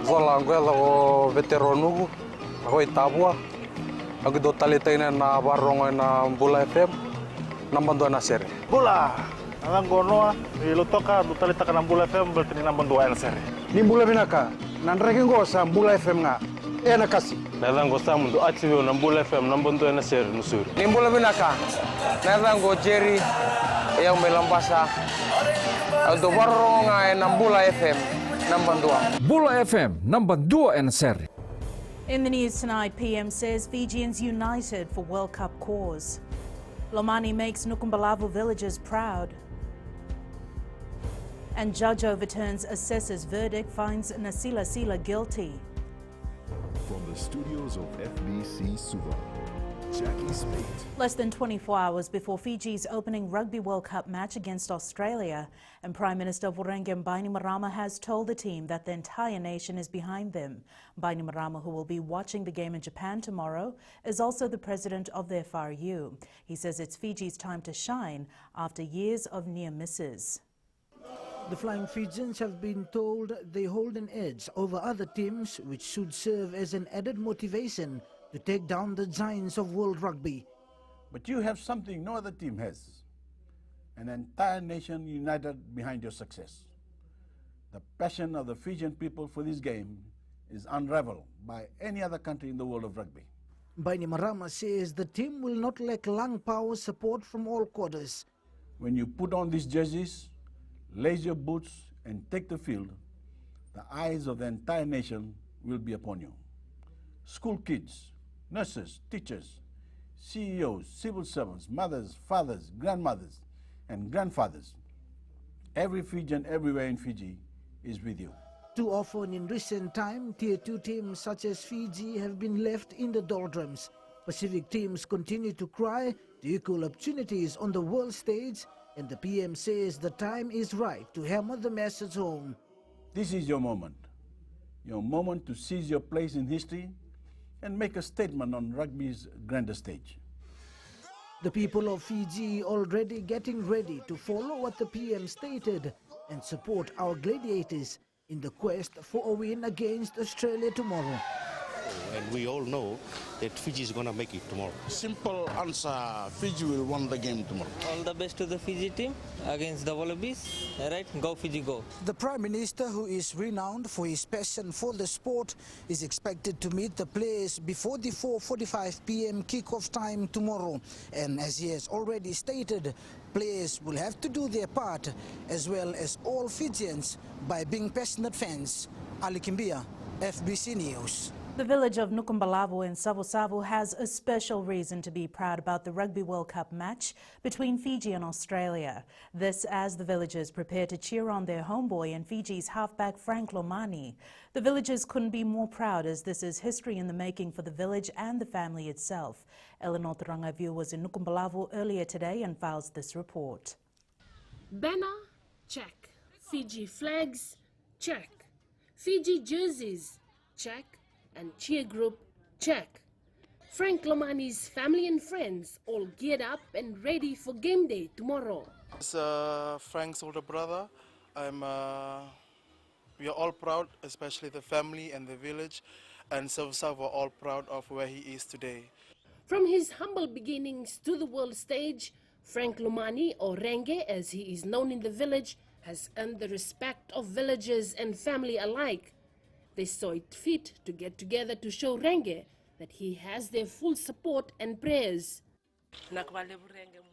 Vola anguela o veteronugu, ako itabua. Ako do talitaina na barongo na Bula FM, nambando na sere. Bula, alang gonoa, ilutoka do talita ka ng Bula FM berarti ni nambando na sere. Ni Bula binaka, nanregen go sa Bula FM nga. Na kasi. Nalang go sa mundo atibio ng Bula FM nambando na sere nusuri. Ni Bula binaka, nalang go Jerry, yang melambasa. Do barongo nga na Bula FM. Bula FM, number 2 and seri. In the news tonight, PM says Fijians united for World Cup cause. Lomani makes Nukumbalavu villagers proud. And judge overturns assessor's verdict, finds Nasila Sila guilty. From the studios of FBC Suva, Jackie Spate. Less than 24 hours before Fiji's opening Rugby World Cup match against Australia, and Prime Minister Vurenge Bainimarama has told the team that the entire nation is behind them. Bainimarama, who will be watching the game in Japan tomorrow, is also the president of the FRU. He says it's Fiji's time to shine after years of near misses. The Flying Fijians have been told they hold an edge over other teams, which should serve as an added motivation to take down the giants of world rugby. But you have something no other team has. An entire nation united behind your success. The passion of the Fijian people for this game is unrivaled by any other country in the world of rugby. Bainimarama says the team will not lack lung power support from all quarters. When you put on these jerseys, lace your boots and take the field, the eyes of the entire nation will be upon you. School kids, nurses, teachers, CEOs, civil servants, mothers, fathers, grandmothers, and grandfathers. Every Fijian everywhere in Fiji is with you. Too often in recent time, Tier 2 teams such as Fiji have been left in the doldrums. Pacific teams continue to cry to equal opportunities on the world stage, and the PM says the time is right to hammer the message home. This is your moment to seize your place in history and make a statement on rugby's grander stage. The people of Fiji already getting ready to follow what the PM stated and support our gladiators in the quest for a win against Australia tomorrow. And we all know that Fiji is going to make it tomorrow. Simple answer, Fiji will win the game tomorrow. All the best to the Fiji team against the Wallabies. All right, go Fiji, go. The Prime Minister, who is renowned for his passion for the sport, is expected to meet the players before the 4:45 p.m. kickoff time tomorrow. And as he has already stated, players will have to do their part, as well as all Fijians, by being passionate fans. Ali Kimbia, FBC News. The village of Nukumbalavu in Savo has a special reason to be proud about the Rugby World Cup match between Fiji and Australia. This as the villagers prepare to cheer on their homeboy and Fiji's halfback Frank Lomani. The villagers couldn't be more proud, as this is history in the making for the village and the family itself. Eleanor Tarangavu was in Nukumbalavu earlier today and files this report. Banner, check. Fiji flags, check. Fiji jerseys, check. And cheer group, check. Frank Lomani's family and friends all geared up and ready for game day tomorrow. As Frank's older brother, we are all proud, especially the family and the village, and Savo are all proud of where he is today. From his humble beginnings to the world stage, Frank Lomani, or Renge as he is known in the village, has earned the respect of villagers and family alike. They saw it fit to get together to show Renge that he has their full support and prayers.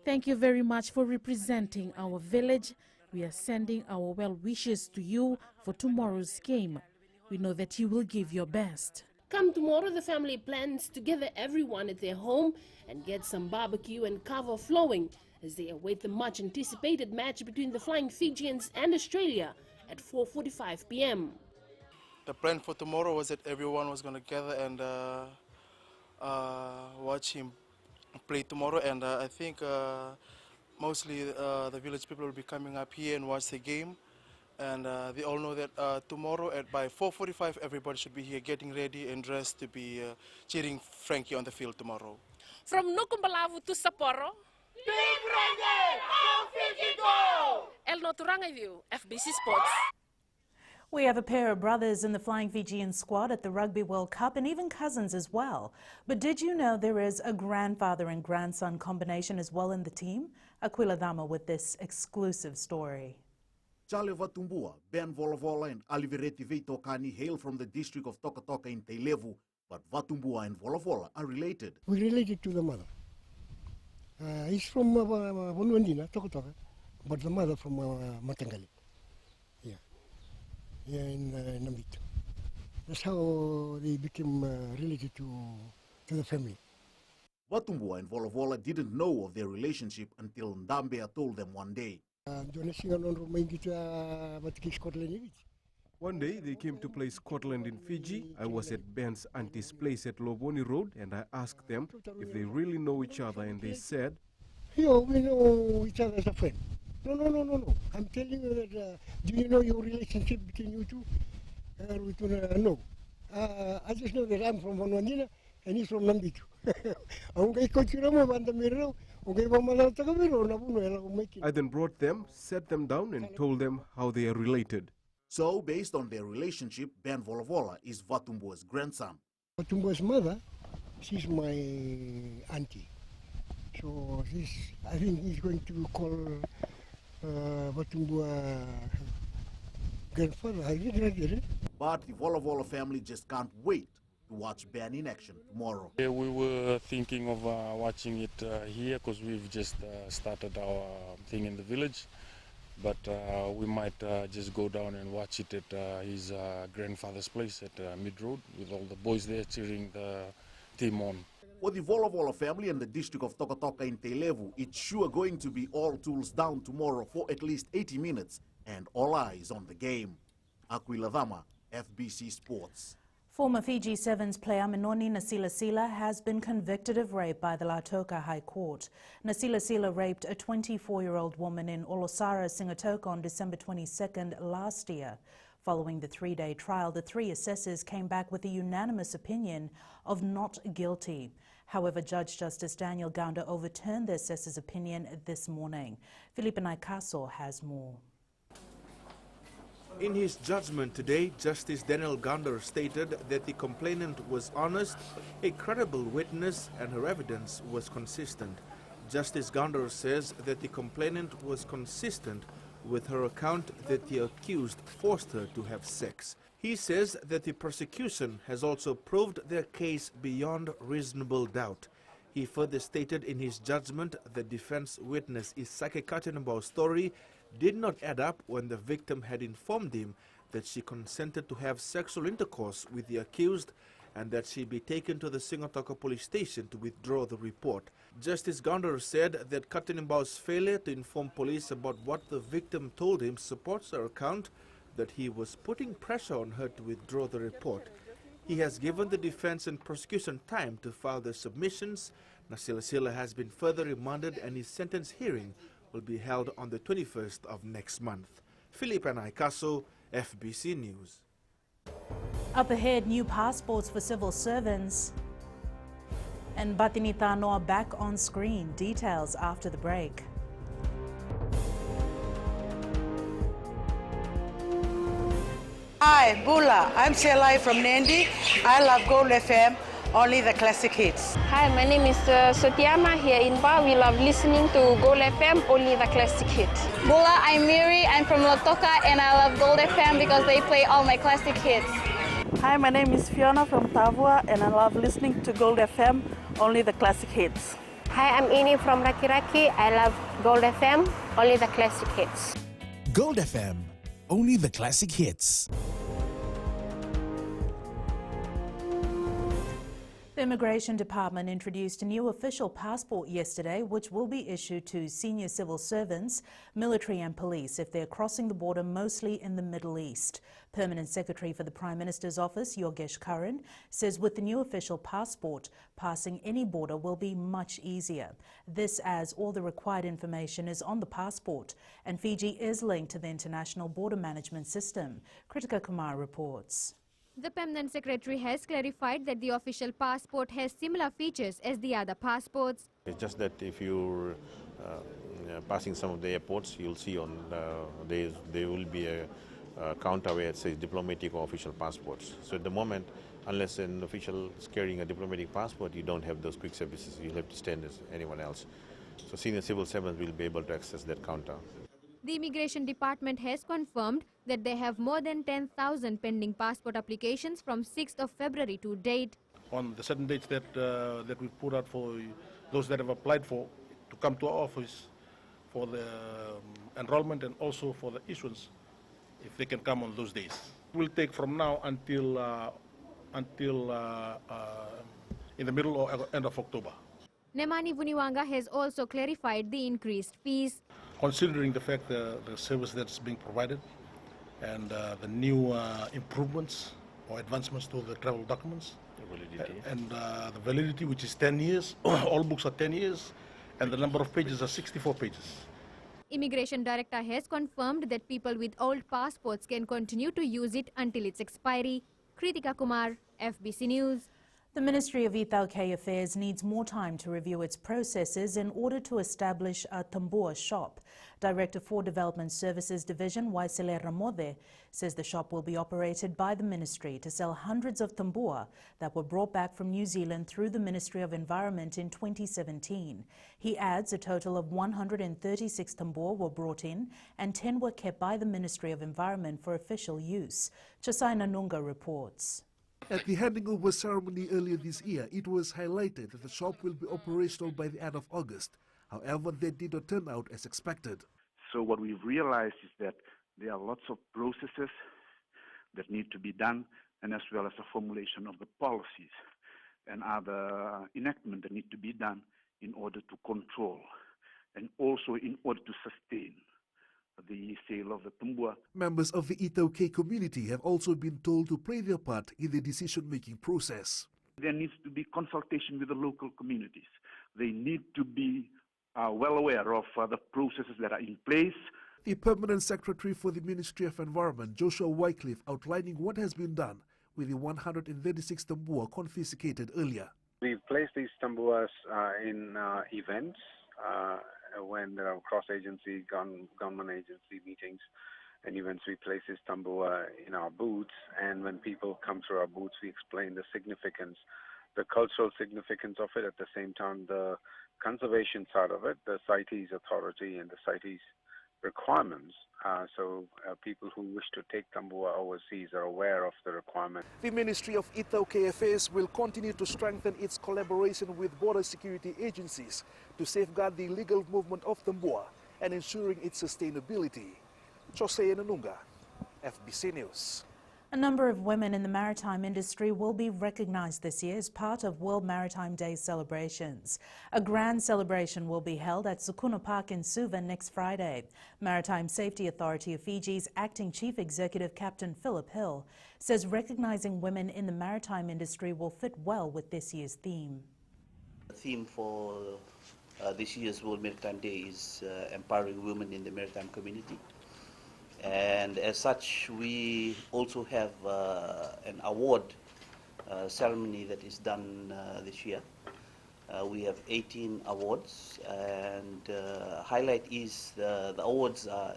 Thank you very much for representing our village. We are sending our well wishes to you for tomorrow's game. We know that you will give your best. Come tomorrow, the family plans to gather everyone at their home and get some barbecue and kava flowing as they await the much anticipated match between the Flying Fijians and Australia at 4:45 p.m. The plan for tomorrow was that everyone was going to gather and watch him play tomorrow, and I think mostly the village people will be coming up here and watch the game, and they all know that tomorrow by 4:45 everybody should be here getting ready and dressed to be cheering Frankie on the field tomorrow. From Nukumbalavu to Sapporo, Big Renge, go Fiji go! Eleanor Tarangavu, FBC Sports. We have a pair of brothers in the Flying Fijian squad at the Rugby World Cup and even cousins as well. But did you know there is a grandfather and grandson combination as well in the team? Aquila Dama with this exclusive story. Chale Vatumbua, Ben Volavola and Alivereti Veitokani hail from the district of Toka Toka in Teilevu, but Vatumbua and Volavola are related. We related to the mother. He's from Vonwandina, Toka Toka, but the mother from Matangali. Yeah, in Nambit. That's how they became related to the family. Vatumbua and Volavola didn't know of their relationship until Ndambea told them one day. One day they came to play Scotland in Fiji. I was at Ben's auntie's place at Loboni Road and I asked them if they really know each other, and they said, "Yeah, we know each other as a friend." No. I'm telling you that, do you know your relationship between you two? We don't know. I just know that I'm from Vanwandina and he's from Nambitu. I then brought them, sat them down and told them how they are related. So, based on their relationship, Ben Volavola is Vatumbua's grandson. Vatumbua's mother, she's my auntie. So I think he's going to call Vatumbua grandfather. I didn't get it. But the Volavola family just can't wait to watch Ben in action tomorrow. Yeah, we were thinking of watching it here because we've just started our thing in the village. But we might just go down and watch it at his grandfather's place at Mid Road with all the boys there cheering the team on. For the Volavola family and the district of Toka Toka in Teilevu, it's sure going to be all tools down tomorrow for at least 80 minutes and all eyes on the game. Aquila Dama, FBC Sports. Former Fiji Sevens player Minoni Nasilasila has been convicted of rape by the Lautoka High Court. Nasilasila raped a 24-year-old woman in Olosara, Singatoka on December 22nd last year. Following the three-day trial, the three assessors came back with a unanimous opinion of not guilty. However, Judge Justice Daniel Gaunda overturned the assessor's opinion this morning. Felipe Naikaso has more. In his judgment today, Justice Daniel Gaunda stated that the complainant was honest, a credible witness, and her evidence was consistent. Justice Gaunda says that the complainant was consistent with her account that the accused forced her to have sex. He says that the prosecution has also proved their case beyond reasonable doubt. He further stated in his judgment that defense witness Isake Katinambao's story did not add up when the victim had informed him that she consented to have sexual intercourse with the accused and that she be taken to the Singatoka police station to withdraw the report. Justice Gaunda said that Katinimbao's failure to inform police about what the victim told him supports her account that he was putting pressure on her to withdraw the report. He has given the defense and prosecution time to file their submissions. Nasilasila has been further remanded and his sentence hearing will be held on the 21st of next month. Felipe Naikaso, FBC News. Up ahead, new passports for civil servants. And BATI TANOA back on screen. Details after the break. Hi, Bula. I'm Selai from Nandi. I love Gold FM, only the classic hits. Hi, my name is Sotiama here in Ba. We love listening to Gold FM, only the classic hits. Bula, I'm Miri. I'm from Lautoka and I love Gold FM because they play all my classic hits. Hi, my name is Fiona from Tavua and I love listening to Gold FM, only the classic hits. Hi, I'm Ini from Rakiraki. I love Gold FM, only the classic hits. Gold FM, only the classic hits. The Immigration Department introduced a new official passport yesterday, which will be issued to senior civil servants, military and police if they're crossing the border, mostly in the Middle East. Permanent Secretary for the Prime Minister's Office, Yogesh Karan, says with the new official passport, passing any border will be much easier. This as all the required information is on the passport, and Fiji is linked to the International Border Management System. Kritika Kumar reports. The Permanent Secretary has clarified that the official passport has similar features as the other passports. It's just that if you're passing some of the airports, you'll see on there will be a counter where it says diplomatic or official passports. So at the moment, unless an official is carrying a diplomatic passport, you don't have those quick services. You'll have to stand as anyone else. So senior civil servants will be able to access that counter. The Immigration Department has confirmed that they have more than 10,000 pending passport applications from 6th of February to date. On the certain dates that that we put out for those that have applied for to come to our office for the enrollment and also for the issuance, if they can come on those days. It will take from now until in the middle or end of October. Nemani Vuniwanga has also clarified the increased fees. Considering the fact the service that's being provided and the new improvements or advancements to the travel documents, and the validity, which is 10 years, all books are 10 years, and the number of pages are 64 pages. Immigration Director has confirmed that people with old passports can continue to use it until its expiry. Kritika Kumar, FBC News. The Ministry of Ethauke Affairs needs more time to review its processes in order to establish a tambua shop. Director for Development Services Division, Waisele Ramode, says the shop will be operated by the ministry to sell hundreds of tambua that were brought back from New Zealand through the Ministry of Environment in 2017. He adds a total of 136 tambua were brought in and 10 were kept by the Ministry of Environment for official use. Chosaina Nunga reports. At the handing over ceremony earlier this year, it was highlighted that the shop will be operational by the end of August. However, that did not turn out as expected. So what we've realized is that there are lots of processes that need to be done, and as well as the formulation of the policies and other enactment that need to be done in order to control and also in order to sustain the sale of the tambua. Members of the Ethauke community have also been told to play their part in the decision-making process. There needs to be consultation with the local communities. They need to be well aware of the processes that are in place. The Permanent Secretary for the Ministry of Environment, Joshua Wycliffe, outlining what has been done with the 136 tambua confiscated earlier. We've placed these tambuas in events when there are cross-agency, government agency meetings and events. We place this tambua in our booths, and when people come through our booths, we explain the significance, the cultural significance of it, at the same time the conservation side of it, the CITES authority and the CITES requirements, so people who wish to take tambua overseas are aware of the requirement. The Ministry of Ethauke Affairs will continue to strengthen its collaboration with border security agencies to safeguard the legal movement of tambua and ensuring its sustainability. Jose Nanunga, FBC News. A number of women in the maritime industry will be recognized this year as part of World Maritime Day celebrations. A grand celebration will be held at Sukuna Park in Suva next Friday. Maritime Safety Authority of Fiji's acting chief executive, Captain Philip Hill, says recognizing women in the maritime industry will fit well with this year's theme. The theme for this year's World Maritime Day is empowering women in the maritime community. And as such, we also have an award ceremony that is done this year. We have 18 awards, and highlight is the awards are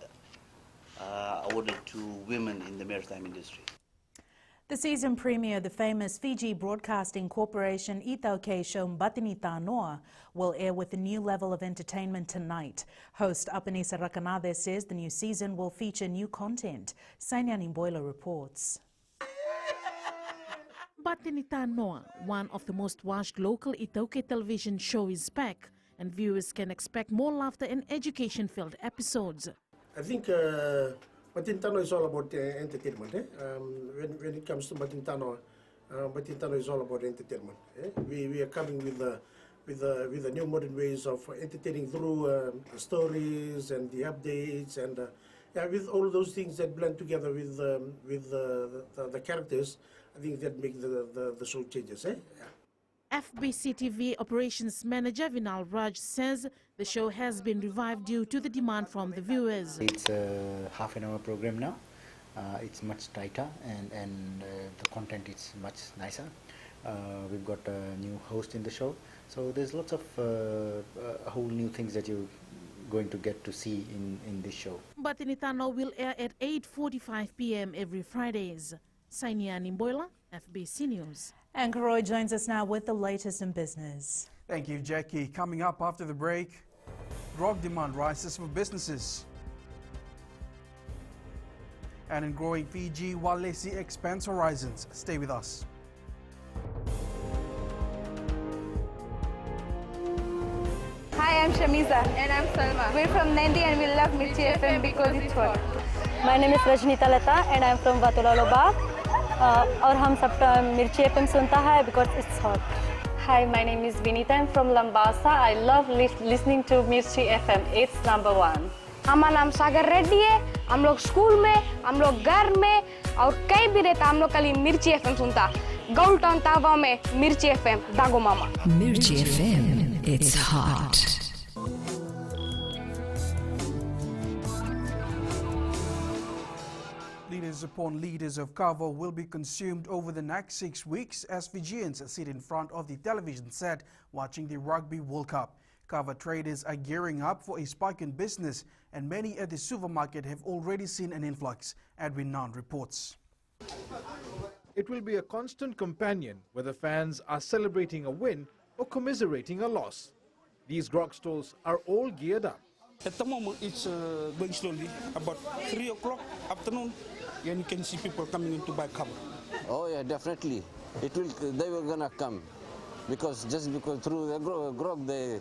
awarded to women in the maritime industry. The season premiere of the famous Fiji Broadcasting Corporation Ethauke show BATI TANOA will air with a new level of entertainment tonight. Host Apanisa Rakanade says the new season will feature new content. Sainyan Imboila reports. BATI TANOA, one of the most watched local Ethauke television show, is back, and viewers can expect more laughter and education-filled episodes. I think BATI TANOA is all about entertainment. When it comes to BATI TANOA is all about entertainment. We are coming with the new modern ways of entertaining through stories and the updates, and with all those things that blend together with the characters. I think that makes the show changes. FBC TV Operations Manager Vinal Raj says the show has been revived due to the demand from the viewers. It's a half-an-hour program now. It's much tighter, and the content is much nicer. We've got a new host in the show, so there's lots of whole new things that you're going to get to see in this show. BATI TANOA will air at 8:45 p.m. every Fridays. Sainia Nimboila, FBC News. And Karoy joins us now with the latest in business. Thank you, Jackie. Coming up after the break, drug demand rises for businesses. And in growing Fiji, Walesi expands horizons. Stay with us. Hi, I'm Shamiza. And I'm Salma. We're from Nandi and we love Mirchi FM because it's hot. My name is Rajnita Lata and I'm from Vatulaloba. और हम सब मिर्ची FM सुनता है because it's hot. Hi, my name is Vinita. I'm from Lambasa. I love listening to Mirchi FM. It's number one. हमारा नाम सागर रेड्डी है। हम लोग स्कूल में, हम लोग घर में और कहीं भी रहता हम लोग कल मिर्ची FM सुनता। गोल्ड टाउन तावा में मिर्ची FM दागो मामा। Mirchi FM, it's hot. Leaders upon leaders of Kava will be consumed over the next 6 weeks as Fijians sit in front of the television set watching the Rugby World Cup. Kava traders are gearing up for a spike in business and many at the supermarket have already seen an influx. Edwin Nand reports. It will be a constant companion whether fans are celebrating a win or commiserating a loss. These grog stalls are all geared up. At the moment, it's going slowly. About 3 o'clock afternoon, and you can see people coming in to buy cover. Oh yeah, definitely. They were gonna come because through the grog they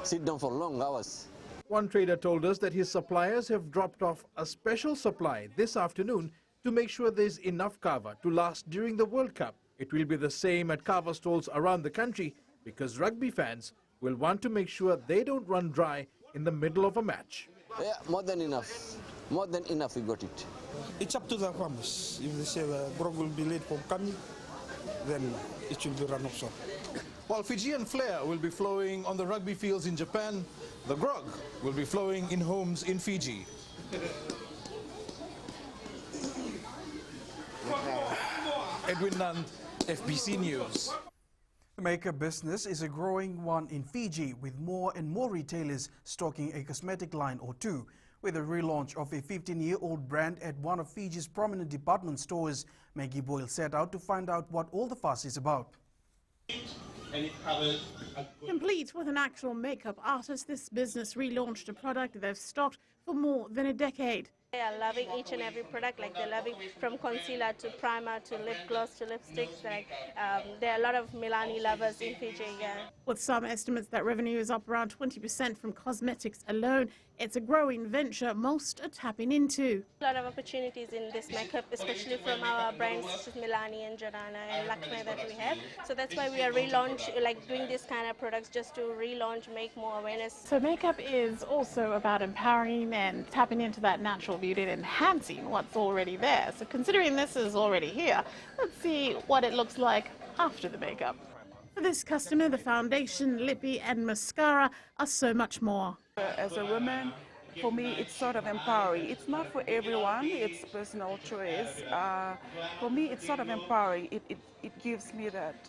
sit down for long hours. One trader told us that his suppliers have dropped off a special supply this afternoon to make sure there's enough kava to last during the World Cup. It will be the same at kava stalls around the country because rugby fans will want to make sure they don't run dry in the middle of a match. Yeah, more than enough. More than enough, we got it. It's up to the farmers. If they say the grog will be late for coming, then it should be run off so. While Fijian flair will be flowing on the rugby fields in Japan, the grog will be flowing in homes in Fiji. Edwin Nand, FBC News. The makeup business is a growing one in Fiji, with more and more retailers stocking a cosmetic line or two. With a relaunch of a 15-year-old brand at one of Fiji's prominent department stores, Maggie Boyle set out to find out what all the fuss is about. Complete with an actual makeup artist, this business relaunched a product they've stocked for more than a decade. They are loving each and every product, like they're loving from concealer to primer to lip gloss to lipsticks. Like there are a lot of Milani lovers in Fiji, yeah. With some estimates that revenue is up around 20% from cosmetics alone, it's a growing venture most are tapping into. A lot of opportunities in this makeup, especially from our brands such as Milani and Jordana and Lakme that we have. So that's why we are doing this kind of products just to relaunch, make more awareness. So makeup is also about empowering and tapping into that natural beauty and enhancing what's already there. So considering this is already here, let's see what it looks like after the makeup. For this customer, the foundation, lippy and mascara are so much more. As a woman, for me, it's sort of empowering. It's not for everyone, it's personal choice. For me, it's sort of empowering. It gives me that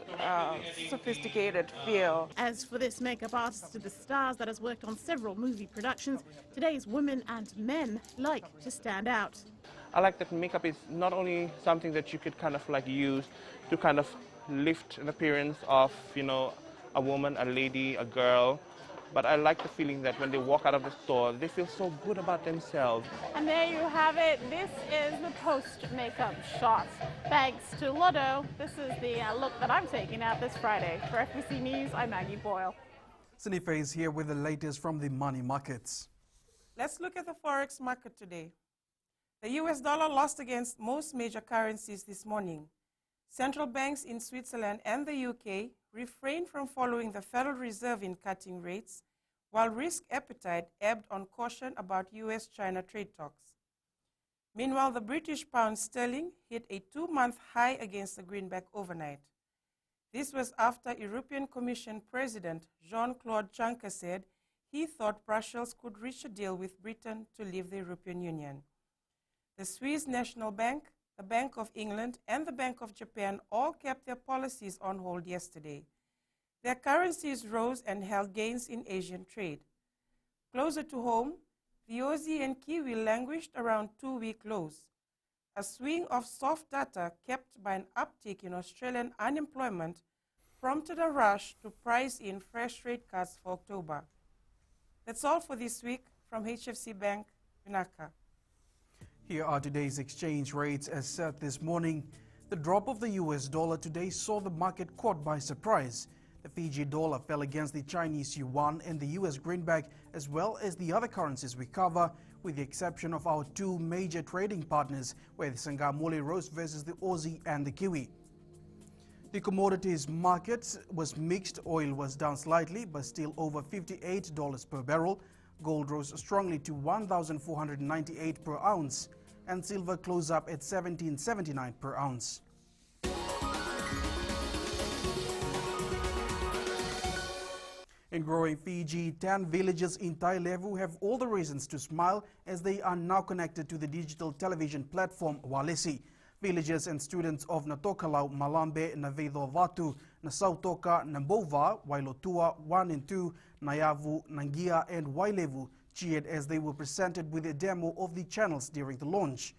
sophisticated feel. As for this makeup artist to the stars that has worked on several movie productions, today's women and men like to stand out. I like that makeup is not only something that you could kind of like use to kind of lift an appearance of, you know, a woman, a lady, a girl, but I like the feeling that when they walk out of the store, they feel so good about themselves. And there you have it. This is the post-makeup shot. Thanks to Lotto, this is the look that I'm taking out this Friday. For FBC News, I'm Maggie Boyle. Sinife is here with the latest from the money markets. Let's look at the forex market today. The US dollar lost against most major currencies this morning. Central banks in Switzerland and the UK refrained from following the Federal Reserve in cutting rates, while risk appetite ebbed on caution about US-China trade talks. Meanwhile, the British pound sterling hit a 2-month high against the greenback overnight. This was after European Commission President Jean-Claude Juncker said he thought Brussels could reach a deal with Britain to leave the European Union. The Swiss National Bank, the Bank of England, and the Bank of Japan all kept their policies on hold yesterday. Their currencies rose and held gains in Asian trade. Closer to home, the Aussie and Kiwi languished around 2-week lows. A swing of soft data kept by an uptick in Australian unemployment prompted a rush to price in fresh rate cuts for October. That's all for this week from HFC Bank, Vinaka. Here are today's exchange rates as set this morning. The drop of the US dollar today saw the market caught by surprise. The Fiji dollar fell against the Chinese yuan and the US greenback, as well as the other currencies we cover, with the exception of our two major trading partners, where the Sangamuli rose versus the Aussie and the Kiwi. The commodities market was mixed. Oil was down slightly, but still over $58 per barrel. Gold rose strongly to $1,498 per ounce, and silver closed up at $1,779 per ounce. In growing Fiji, 10 villages in Tailevu have all the reasons to smile as they are now connected to the digital television platform Walesi. Villagers and students of Natokalau, Malambe, Navedo Vatu, Nasautoka, Nambova, Wailotua 1 and 2, Nayavu, Nangia and Wailevu cheered as they were presented with a demo of the channels during the launch.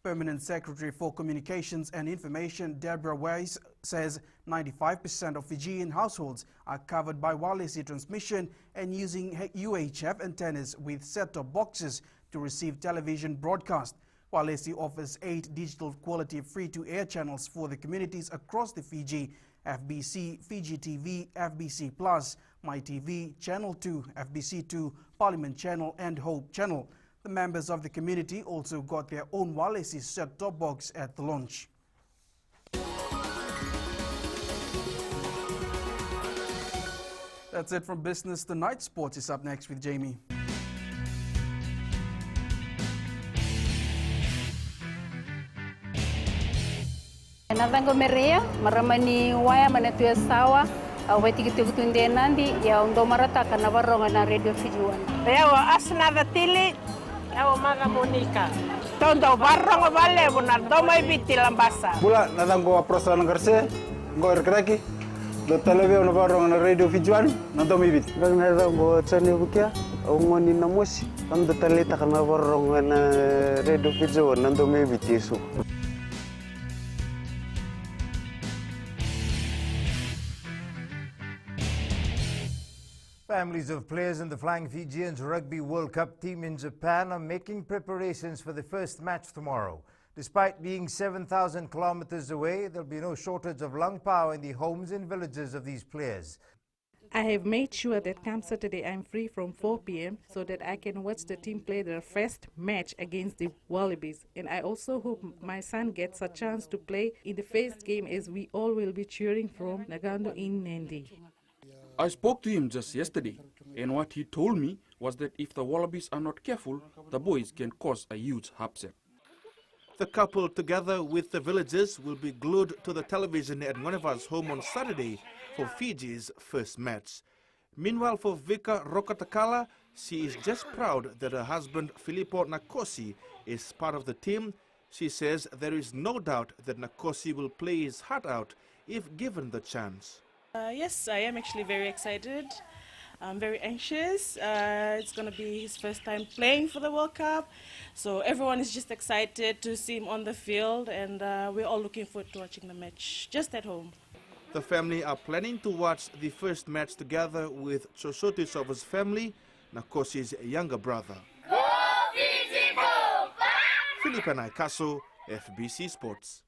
Permanent Secretary for Communications and Information Deborah Weiss says 95% of Fijian households are covered by Walesi transmission and using UHF antennas with set-top boxes to receive television broadcast. Walesi offers 8 digital quality free-to-air channels for the communities across the Fiji: FBC, Fiji TV, FBC Plus, MyTV, Channel 2, FBC2, Parliament Channel and Hope Channel. The members of the community also got their own Walesi set-top box at the launch. That's it from Business Tonight. Sports is up next with Jamie. Nadango merea maramani waya manatuya sawa aweti kitunde nandi ya ndo marata kana baronga na radio Fiji 1. Yawa asna datili yawa maga Monica. Tondo baronga vale bunar doma ibiti lambasa. Bula nadango aprosa ngarse ngor kraki do televio na baronga na radio Fiji 1 na doma ibiti. Nadango tsani bukia ngoni na mosi ando talita kana baronga na radio Fiji 1 na doma ibiti su. Families of players in the Flying Fijians Rugby World Cup team in Japan are making preparations for the first match tomorrow. Despite being 7,000 kilometers away, there'll be no shortage of lung power in the homes and villages of these players. I have made sure that come Saturday I'm free from 4 p.m. so that I can watch the team play their first match against the Wallabies. And I also hope my son gets a chance to play in the first game, as we all will be cheering from Nagando in Nandi. I spoke to him just yesterday, and what he told me was that if the Wallabies are not careful, the boys can cause a huge upset. The couple, together with the villagers, will be glued to the television at Ngoneva's home on Saturday for Fiji's first match. Meanwhile, for Vika Rokatakala, she is just proud that her husband Filippo Nakosi is part of the team. She says there is no doubt that Nakosi will play his heart out if given the chance. Yes, I am actually very excited. I'm very anxious. It's going to be his first time playing for the World Cup. So everyone is just excited to see him on the field, and we're all looking forward to watching the match just at home. The family are planning to watch the first match together with Chosotisov's family, Nakosi's younger brother. Philippe Naikaso, FBC Sports.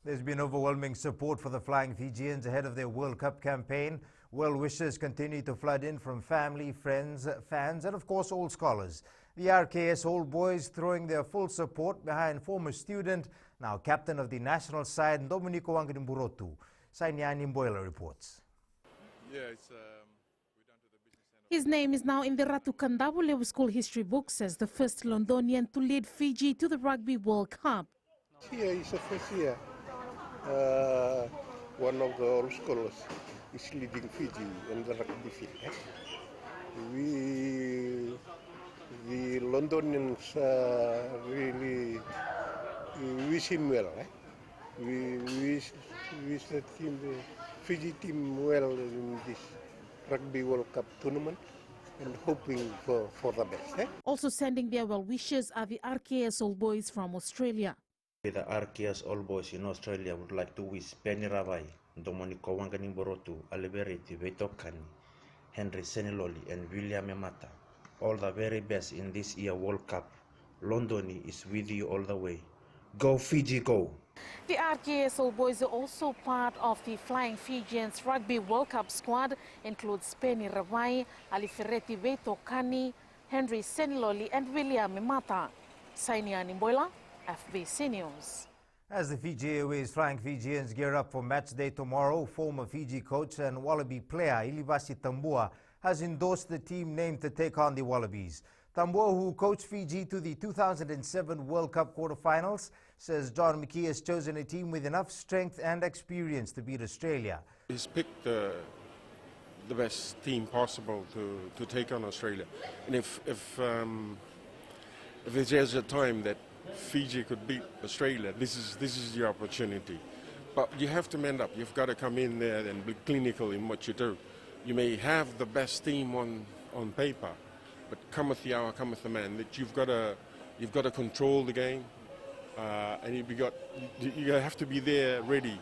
There's been overwhelming support for the Flying Fijians ahead of their World Cup campaign. Well wishes continue to flood in from family, friends, fans, and of course all scholars. The RKS Old Boys throwing their full support behind former student, now captain of the national side, Dominico Wanganimburotu. Sainiani Mboela reports. His name is now in the Ratu Kandabule School history books as the first Londonian to lead Fiji to the Rugby World Cup. Here is the first year. One of the old scholars is leading Fiji in the rugby field. The Londonians really wish him well. We wish the team, the Fiji team well in this Rugby World Cup tournament. and hoping for the best. Also sending their well wishes are the RKS All Boys from Australia. The RKS All Boys in Australia would like to wish Penny Ravai, Dominico Wanganing Borotu, Aliberiti Vetokani, Henry Seniloli, and William Emata all the very best in this year World Cup. London is with you all the way. Go Fiji, go! The RKS All Boys are also part of the Flying Fijians Rugby World Cup squad, includes Penny Ravai, Alifereti Vetokani, Henry Seniloli, and William Emata. Sainia Nimboila, FBC News. As the Fiji Airways Flying Fijians gear up for match day tomorrow, former Fiji coach and Wallaby player Ilivasi Tambua has endorsed the team name to take on the Wallabies. Tambua, who coached Fiji to the 2007 World Cup quarterfinals, says John McKee has chosen a team with enough strength and experience to beat Australia. He's picked the best team possible to take on Australia. And if there's a time that Fiji could beat Australia, this is the opportunity. But you have to man up. You've got to come in there and be clinical in what you do. You may have the best team on paper, but cometh the hour, cometh the man. That you've got to control the game, and you have to be there ready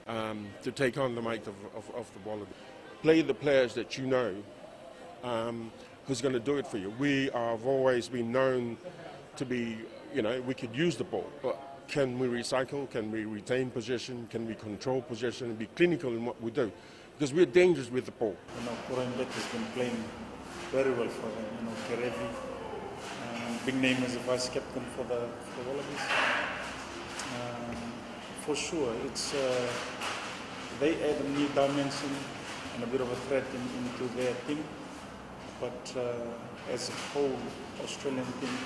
to take on the might of the Wallaby. Play the players that you know who's going to do it for you. We have always been known to be, we could use the ball, but can we recycle? Can we retain possession? Can we control possession and be clinical in what we do? Because we're dangerous with the ball. Kuraimbete has been playing very well for them. Kerevi, big name as a vice captain for the Wallabies. For sure, it's they add a new dimension and a bit of a threat into their team. But as a whole Australian team,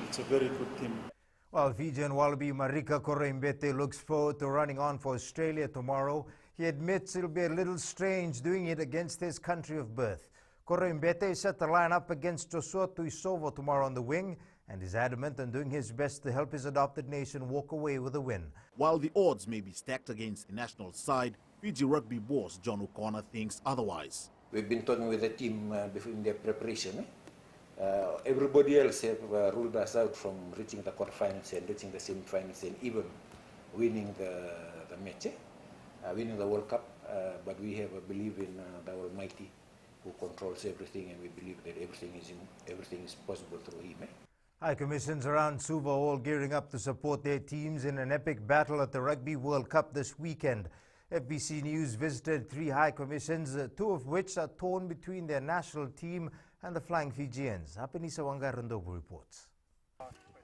it's a very good team. Well, Fijian Wallaby Marika Kuraimbete looks forward to running on for Australia tomorrow. He admits it'll be a little strange doing it against his country of birth. Kuraimbete is set to line up against Joshua Tuisovo tomorrow on the wing and is adamant on doing his best to help his adopted nation walk away with a win. While the odds may be stacked against the national side, Fiji rugby boss John O'Connor thinks otherwise. We've been talking with the team in their preparation. Everybody else have ruled us out from reaching the quarterfinals and reaching the semi-finals and even winning the match, winning the World Cup. But we have a belief in the Almighty who controls everything, and we believe that everything is possible through Him. High commissions around Suva all gearing up to support their teams in an epic battle at the Rugby World Cup this weekend. FBC News visited 3 high commissions, 2 of which are torn between their national team and the Flying Fijians. Hapenisa Wangarandobu reports.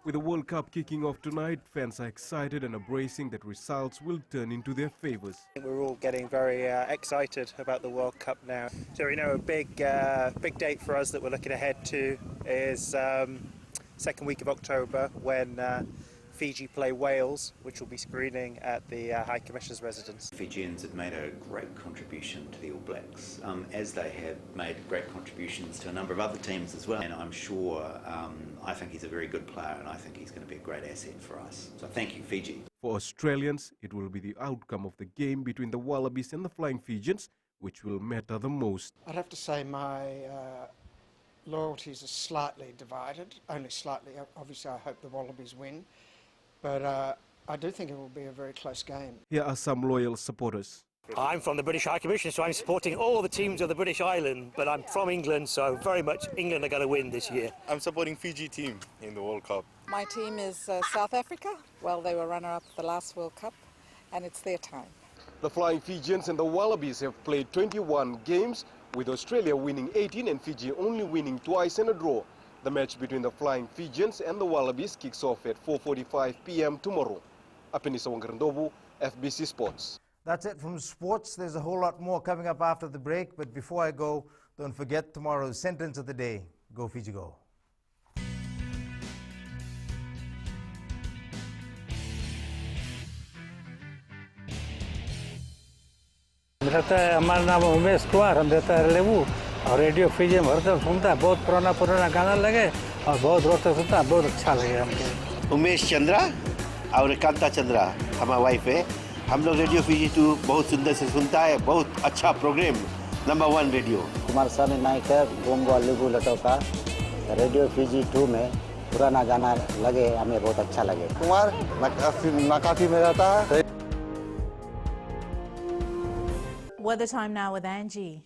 With the World Cup kicking off tonight, fans are excited and are bracing that results will turn into their favours. We're all getting very excited about the World Cup now. So we know a big date for us that we're looking ahead to is second week of October when Fiji play Wales, which will be screening at the High Commissioner's residence. Fijians have made a great contribution to the All Blacks, as they have made great contributions to a number of other teams as well. And I'm sure, I think he's a very good player, and I think he's going to be a great asset for us. So thank you, Fiji. For Australians, it will be the outcome of the game between the Wallabies and the Flying Fijians, which will matter the most. I'd have to say my loyalties are slightly divided, only slightly. Obviously, I hope the Wallabies win. But I do think it will be a very close game. Here are some loyal supporters. I'm from the British High Commission, so I'm supporting all the teams of the British Island, but I'm from England, so very much England are going to win this year. I'm supporting Fiji team in the World Cup. My team is South Africa. Well, they were runner-up at the last World Cup, and it's their time. The Flying Fijians and the Wallabies have played 21 games, with Australia winning 18 and Fiji only winning twice in a draw. The match between the Flying Fijians and the Wallabies kicks off at 4:45 p.m. tomorrow. Apenisa Wangarandobu, FBC Sports. That's it from sports. There's a whole lot more coming up after the break, but before I go, don't forget tomorrow's sentence of the day. Go Fiji, go. हमारा नाम उमेश कुमार, हम रहता है लेबू और radio Fiji में हरदम सुनता है, बहुत पुराना गाना लगे और बहुत रोते सुनता है, बहुत अच्छा लगे हमको। उमेश चंद्रा और कांता चंद्रा हमारा वाइफ है। हम लोग रेडियो फीजी 2 बहुत सुंदर से सुनता है, बहुत अच्छा प्रोग्राम #1 radio. कुमारस्वामी नाइक है गोमगो लिबू लटोका रेडियो फीजी 2 में पुराना गाना लगे हमें बहुत अच्छा लगे कुमार नाकाफी में रहता है. Weather time now with Angie.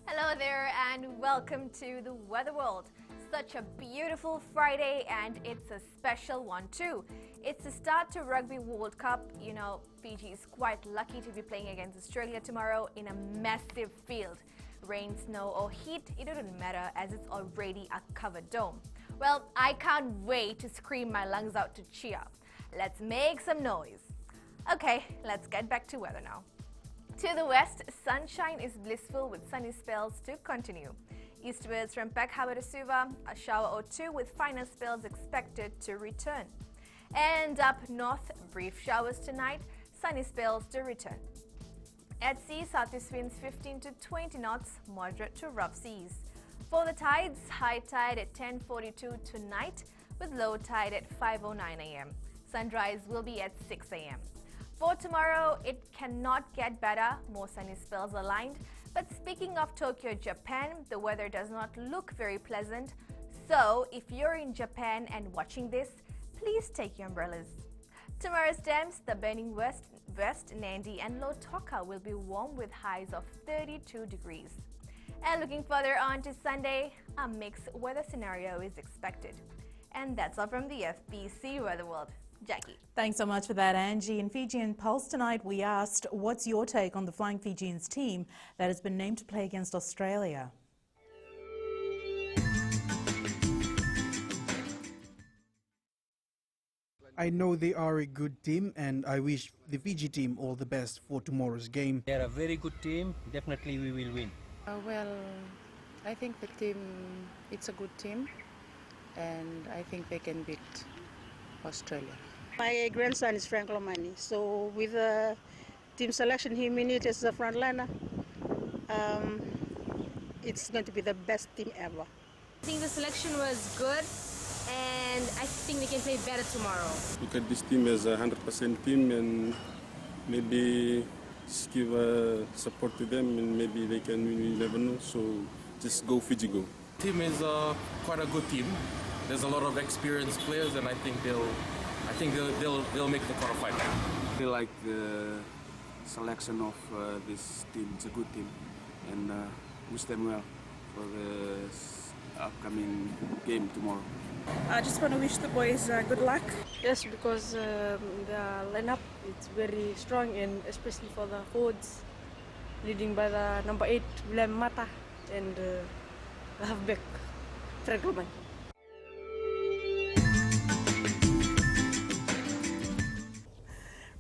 Hello there and welcome to the Weather World. Such a beautiful Friday and it's a special one too. It's the start to Rugby World Cup. You know, Fiji is quite lucky to be playing against Australia tomorrow in a massive field. Rain, snow or heat, it doesn't matter as it's already a covered dome. Well, I can't wait to scream my lungs out to cheer. Let's make some noise. Okay, let's get back to weather now. To the west, sunshine is blissful with sunny spells to continue. Eastwards from Pekhava to Suva, a shower or two with finer spells expected to return. And up north, brief showers tonight, sunny spells to return. At sea, southeast winds 15 to 20 knots, moderate to rough seas. For the tides, high tide at 10:42 tonight with low tide at 5:09 a.m. Sunrise will be at 6 a.m. For tomorrow, it cannot get better, more sunny spells aligned. But speaking of Tokyo, Japan, the weather does not look very pleasant. So if you're in Japan and watching this, please take your umbrellas. Tomorrow's temps, the burning west, Nandi and Lautoka will be warm with highs of 32 degrees. And looking further on to Sunday, a mixed weather scenario is expected. And that's all from the FBC Weather World. Jackie. Thanks so much for that, Angie. In Fijian Pulse tonight, we asked, what's your take on the Flying Fijians team that has been named to play against Australia? I know they are a good team and I wish the Fiji team all the best for tomorrow's game. They're a very good team. Definitely we will win. Well, I think the team, it's a good team and I think they can beat Australia. My grandson is Frank Lomani, so with the team selection he needs as a frontliner, it's going to be the best team ever. I think the selection was good and I think they can play better tomorrow. Look at this team as a 100% team and maybe just give support to them and maybe they can win, you never know, so just go Fiji go. Team is quite a good team. There's a lot of experienced players and I think they'll make the quarterfinal. I feel like the selection of this team is a good team and wish them well for the upcoming game tomorrow. I just want to wish the boys good luck. Yes, because the lineup is very strong and especially for the forwards, leading by the number 8 William Mata and the halfback Frank Roman.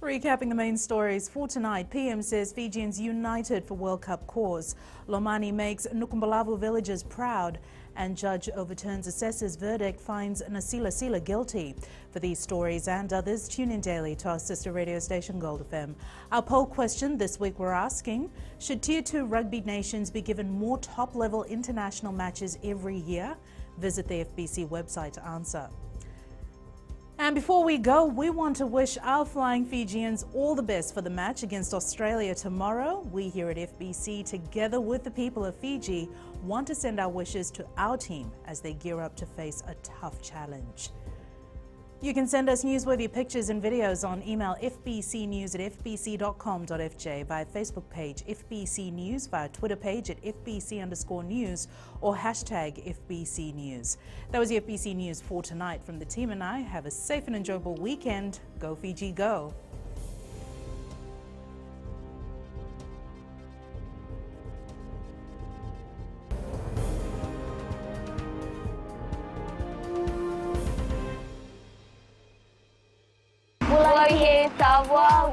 Recapping the main stories for tonight, PM says Fijians united for World Cup cause. Lomani makes Nukumbalavu villagers proud and judge overturns assessor's verdict, finds Nasila Sila guilty. For these stories and others, tune in daily to our sister radio station Gold FM. Our poll question this week we're asking, should Tier 2 rugby nations be given more top-level international matches every year? Visit the FBC website to answer. And before we go, we want to wish our Flying Fijians all the best for the match against Australia tomorrow. We here at FBC, together with the people of Fiji, want to send our wishes to our team as they gear up to face a tough challenge. You can send us newsworthy pictures and videos on email fbcnews@fbc.com.fj, via Facebook page FBC News, via Twitter page at FBC_news or hashtag FBC News. That was the FBC News for tonight. From the team and I, have a safe and enjoyable weekend. Go Fiji, go.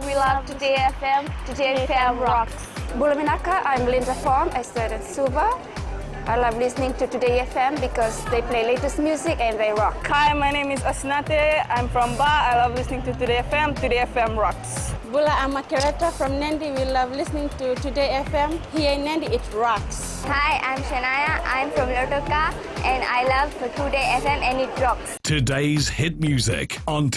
We love Today FM. Today FM rocks. Bulaminaka, I'm Linda Form. I studied Suva. I love listening to Today FM because they play latest music and they rock. Hi, my name is Asnate. I'm from Ba. I love listening to Today FM. Today FM rocks. Bula, I'm Makereta from Nandi. We love listening to Today FM. Here in Nandi, it rocks. Hi, I'm Shania. I'm from Lotoka and I love Today FM and it rocks. Today's hit music on